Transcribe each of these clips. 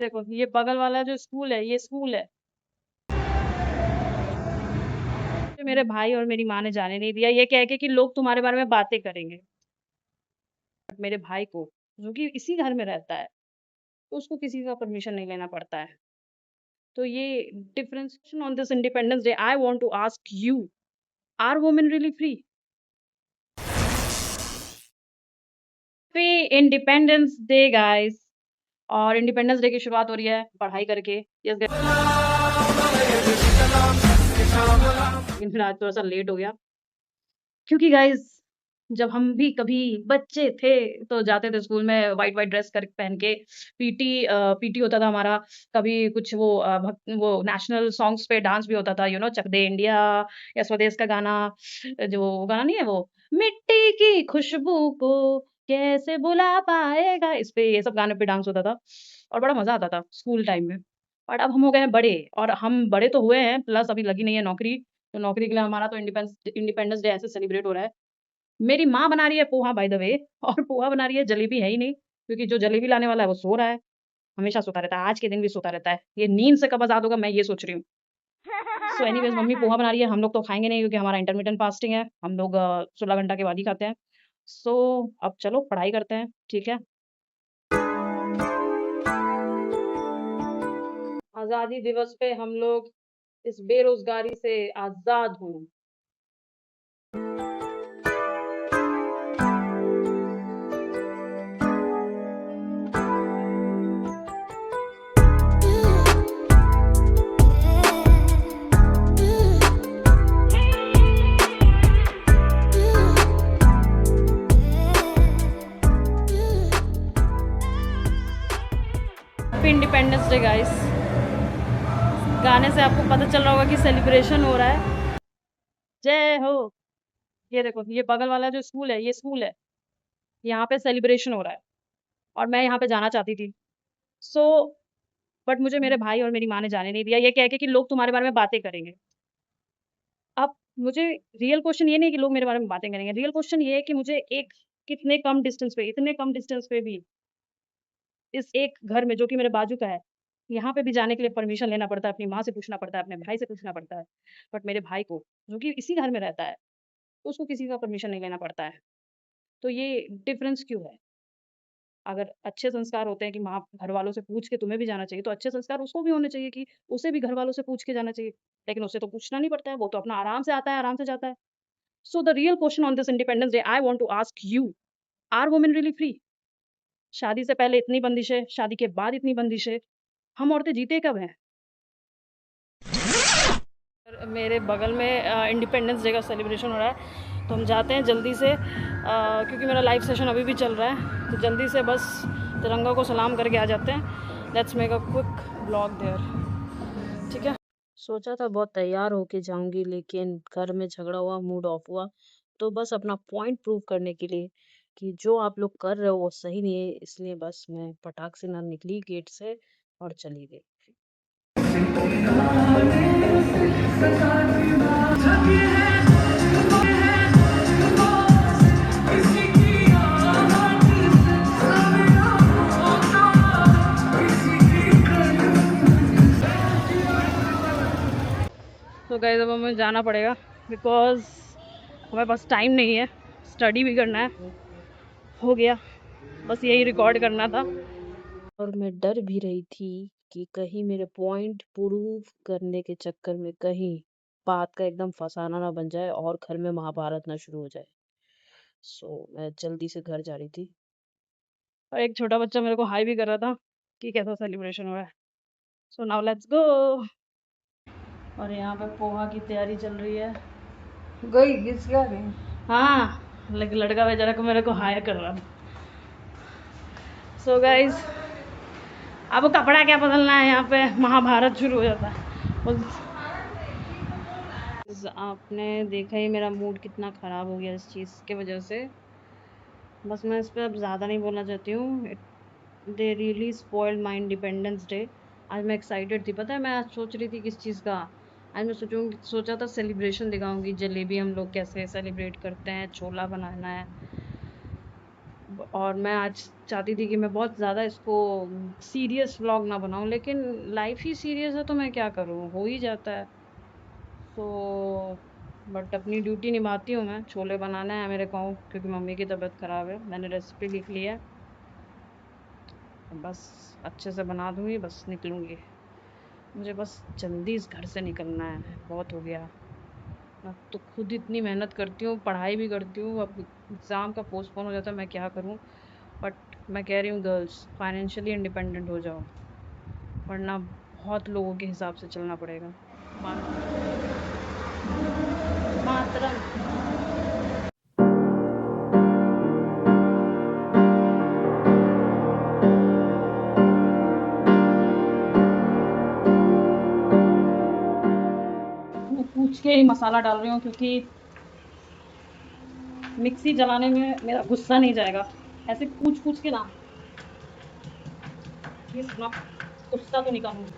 देखो ये बगल वाला जो स्कूल है ये स्कूल है। तो मेरे भाई और मेरी माँ ने जाने नहीं दिया ये कह के कि लोग तुम्हारे बारे में बातें करेंगे। बट मेरे भाई को जो कि इसी घर में रहता है तो उसको किसी का परमिशन नहीं लेना पड़ता है। तो ये difference on this Independence Day I want to ask you, are women really free? Happy Independence Day guys. और इंडिपेंडेंस डे की शुरुआत हो रही है पढ़ाई करके। यस लेकिन फिर आज थोड़ा सा लेट हो गया क्योंकि गाइस जब हम भी कभी बच्चे थे तो जाते थे स्कूल में वाइट वाइट ड्रेस कर पहन के। पीटी होता था हमारा। कभी कुछ वो नेशनल सॉन्ग्स पे डांस भी होता था, चक दे इंडिया या स्वदेश का गाना। जो गाना नहीं है वो, मिट्टी की खुशबू को कैसे भुला पाएगा, इस पे ये सब गाने पे डांस होता था और बड़ा मजा आता था स्कूल टाइम में। बट अब हम हो गए हैं बड़े और हम बड़े तो हुए हैं, प्लस अभी लगी नहीं है नौकरी। तो नौकरी के लिए हमारा तो इंडिपेंडेंस डे ऐसे सेलिब्रेट हो रहा है। मेरी माँ बना रही है पोहा बाय द वे और पोहा बना रही है, जलेबी है ही नहीं क्योंकि जो जलेबी लाने वाला है वो सो रहा है। हमेशा सोता रहता है, आज के दिन भी सोता रहता है। ये नींद से कब आजाद होगा मैं ये सोच रही हूँ। सो एनीवेज मम्मी पोहा बना रही है, हम लोग तो खाएंगे नहीं क्योंकि हमारा इंटरमीडियंट फास्टिंग है। हम लोग 16 घंटा के बाद ही खाते हैं। सो अब चलो पढ़ाई करते हैं, ठीक है। आजादी दिवस पे हम लोग इस बेरोजगारी से आजाद हों। Happy Independence Day guys. गाने से आपको पता चल रहा होगा कि सेलिब्रेशन हो रहा है। जय हो। ये देखो ये बगल वाला जो स्कूल है ये स्कूल है। यहाँ पे सेलिब्रेशन हो रहा है और मैं यहाँ पे जाना चाहती थी। सो बट मुझे मेरे भाई और मेरी माँ ने जाने नहीं दिया ये कह के कि लोग तुम्हारे बारे में बातें करेंगे। अब मुझे रियल क्वेश्चन ये नहीं है कि लोग मेरे बारे में बातें करेंगे, रियल क्वेश्चन ये है कि मुझे एक कितने कम डिस्टेंस पे, इतने कम डिस्टेंस पे भी इस एक घर में जो कि मेरे बाजू का है, यहाँ पे भी जाने के लिए परमिशन लेना पड़ता है, अपनी माँ से पूछना पड़ता है, अपने भाई से पूछना पड़ता है। बट मेरे भाई को जो कि इसी घर में रहता है तो उसको किसी का परमिशन नहीं लेना पड़ता है। तो ये डिफरेंस क्यों है? अगर अच्छे संस्कार होते हैं कि माँ घर वालों से पूछ के तुम्हें भी जाना चाहिए, तो अच्छे संस्कार उसको भी होने चाहिए कि उसे भी घर वालों से पूछ के जाना चाहिए। लेकिन उसे तो पूछना नहीं पड़ता है, वो तो अपना आराम से आता है, आराम से जाता है। So the real question on this Independence Day I want to ask you, are women really free? शादी से पहले इतनी बंदिशें, शादी के बाद इतनी बंदिशें, हम औरतें जीते कब हैं? मेरे बगल में इंडिपेंडेंस डे का सेलिब्रेशन हो रहा है तो हम जाते हैं जल्दी से, क्योंकि मेरा लाइव सेशन अभी भी चल रहा है। तो जल्दी से बस तिरंगा को सलाम करके आ जाते हैं। Let's make a quick blog there, ठीक है। सोचा था बहुत तैयार होके जाऊंगी लेकिन घर में झगड़ा हुआ, मूड ऑफ हुआ। तो बस अपना पॉइंट प्रूव करने के लिए कि जो आप लोग कर रहे हो वो सही नहीं है, इसलिए बस मैं पटाख से ना निकली गेट से और चली गई। तो गाइस अब हमें जाना पड़ेगा बिकॉज हमारे पास टाइम नहीं है, स्टडी भी करना है। हो गया, बस यही रिकॉर्ड करना था। और मैं डर भी रही थी कि कहीं मेरे पॉइंट प्रूव करने के चक्कर में कहीं बात का एकदम फसाना ना बन जाए और घर में महाभारत ना शुरू हो जाए। सो मैं जल्दी से घर जा रही थी और एक छोटा बच्चा मेरे को हाई भी कर रहा था कि कैसा सेलिब्रेशन हो रहा है। So now let's go. और यहाँ पे पोहा की तैयारी चल रही है। गई किसका नहीं? हाँ, लड़का बेचारा को मेरे को हायर कर रहा था। सो गाइज अब कपड़ा क्या बदलना है, यहाँ पे महाभारत शुरू हो जाता है। आपने देखा ही मेरा मूड कितना ख़राब हो गया इस चीज़ की वजह से। बस मैं इस पर अब ज़्यादा नहीं बोलना चाहती हूँ। They really spoiled my independence day. आज मैं एक्साइटेड थी, पता है मैं आज सोच रही थी किस चीज़ का। आज मैं सोचा था सेलिब्रेशन दिखाऊंगी, जलेबी हम लोग कैसे सेलिब्रेट करते हैं, छोला बनाना है। और मैं आज चाहती थी कि मैं बहुत ज़्यादा इसको सीरियस व्लॉग ना बनाऊँ, लेकिन लाइफ ही सीरियस है तो मैं क्या करूँ, हो ही जाता है। सो बट अपनी ड्यूटी निभाती हूँ मैं। छोले बनाना है मेरे को क्योंकि मम्मी की तबीयत ख़राब है। मैंने रेसिपी लिख ली है, बस अच्छे से बना दूँगी, बस निकलूँगी। मुझे बस जल्दी इस घर से निकलना है, बहुत हो गया। मैं तो खुद इतनी मेहनत करती हूँ, पढ़ाई भी करती हूँ, अब एग्ज़ाम का पोस्टपोन हो जाता है, मैं क्या करूँ? बट मैं कह रही हूँ गर्ल्स फाइनेंशियली इंडिपेंडेंट हो जाओ, वरना बहुत लोगों के हिसाब से चलना पड़ेगा। मातरम। मैं पूछ के ही मसाला डाल रही हूँ क्योंकि मिक्सी चलाने में मेरा गुस्सा नहीं जाएगा। ऐसे पूछ के ना प्लीज अपना गुस्सा तो निकालूंगी।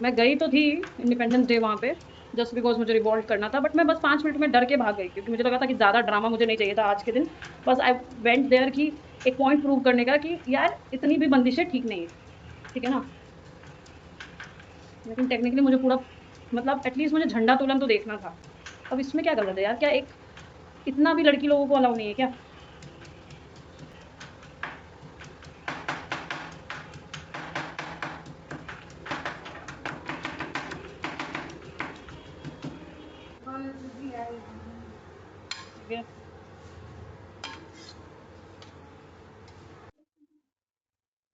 मैं गई तो थी इंडिपेंडेंस डे वहाँ पे, जस्ट बिकॉज मुझे रिवॉल्ट करना था, बट मैं बस 5 मिनट में डर के भाग गई क्योंकि मुझे लगा था कि ज़्यादा ड्रामा मुझे नहीं चाहिए था आज के दिन। बस आई वेंट देयर कि एक पॉइंट प्रूव करने का कि यार इतनी भी बंदिशें ठीक नहीं है, ठीक है ना? लेकिन टेक्निकली मुझे पूरा मतलब एटलीस्ट मुझे झंडा तोलन तो देखना था। अब इसमें क्या गलत है यार? क्या एक इतना भी लड़की लोगों को अलाउ नहीं है क्या? ठीक है।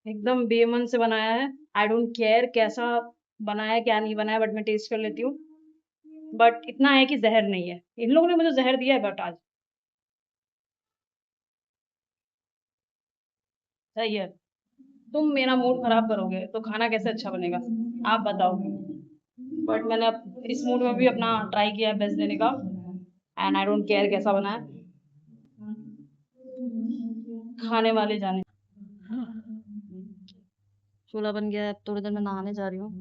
एकदम बेमन से बनाया है। आई डोंट केयर कैसा बना है क्या नहीं बना है, बट मैं टेस्ट कर लेती हूँ। बट इतना है कि जहर नहीं है। इन लोगों ने मुझे जहर दिया है बट आज सही है। तुम मेरा मूड खराब करोगे तो खाना कैसे अच्छा बनेगा? आप बताओ। बट मैंने इस मूड में भी अपना ट्राई किया है बेस्ट देने का, एंड आई डोंट केयर कैसा बना है। खाने वाले जाने। छोला बन गया है, अब थोड़ी देर में नहाने जा रही हूँ।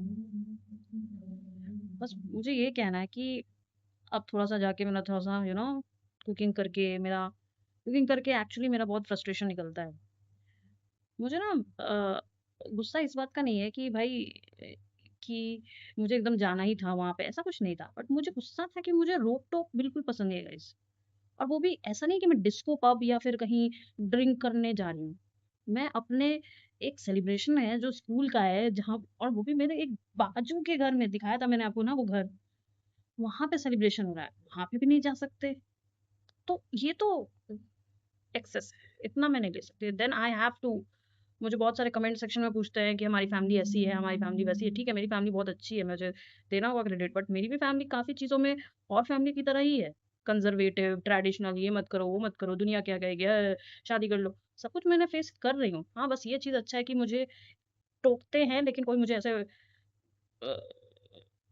बस मुझे ये कहना है कि अब थोड़ा सा जाके मेरा थोड़ा सा कुकिंग करके एक्चुअली मेरा बहुत फ्रस्ट्रेशन निकलता है। मुझे ना गुस्सा इस बात का नहीं है कि भाई कि मुझे एकदम जाना ही था वहाँ पे, ऐसा कुछ नहीं था। बट मुझे गुस्सा था कि मुझे रोक-टोक बिल्कुल पसंद नहीं है गाइस। और वो भी ऐसा नहीं कि मैं डिस्को पब या फिर कहीं ड्रिंक करने जा रही हूँ। मैं अपने एक सेलिब्रेशन है जो स्कूल का है जहाँ, और वो भी मेरे एक बाजू के घर में दिखाया था मैंने आपको ना वो घर, वहाँ पे सेलिब्रेशन हो रहा है, वहाँ पे भी नहीं जा सकते। तो ये तो एक्सेस है, इतना मैं नहीं ले सकती। देन आई हैव टू, मुझे बहुत सारे कमेंट सेक्शन में पूछते हैं कि हमारी फैमिली ऐसी है, हमारी फैमिली वैसी है। ठीक है, मेरी फैमिली बहुत अच्छी है, मुझे देना होगा क्रेडिट, बट मेरी भी फैमिली काफ़ी चीज़ों में और फैमिली की तरह ही है। कंज़र्वेटिव, ट्रेडिशनल, ये मत करो, वो मत करो, दुनिया क्या कहेगी, शादी कर लो। सब कुछ मैंने फेस कर रही हूँ। हाँ, बस ये चीज़ अच्छा है कि मुझे टोकते हैं लेकिन कोई मुझे ऐसे अ,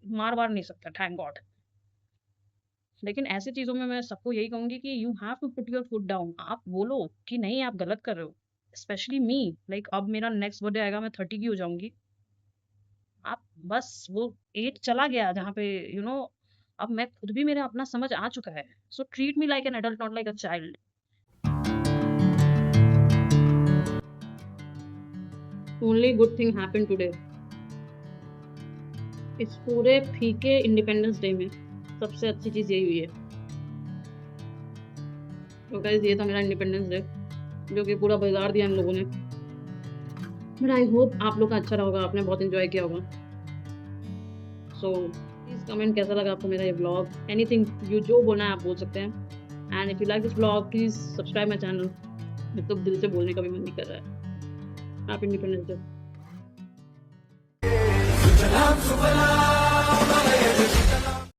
मार-वार नहीं सकता, थैंक गॉड। लेकिन ऐसी चीज़ों में मैं सबको यही कहूँगी कि you have to put your foot down. आप बोलो कि नहीं आप गलत कर रहे हो। स्पेशली मी, लाइक अब मेरा नेक्स्ट बर्थडे आएगा, मैं 30 की हो जाऊँगी। आप बस वो एज चला गया जहाँ पे अब मैं खुद भी, मेरा अपना समझ आ चुका है। So treat me like an adult, not like a child. Only good thing happened today. इस पूरे फीके इंडिपेंडेंस डे में सबसे अच्छी चीज़ यही हुई है। तो गाइस ये था मेरा इंडिपेंडेंस डे, जो कि पूरा बिगाड़ दिया इन लोगों ने। बट आई होप आप लोग का अच्छा रहा होगा, आपने बहुत एंजॉय किया होगा। सो प्लीज़ कमेंट कैसा लगा आपको मेरा ये व्लॉग। एनीथिंग यू जो बोलना है आप बोल सकते हैं। And if you like this vlog please subscribe my channel. मेरे तो दिल से बोलने का भी मन नहीं कर रहा है। Happy Independence day.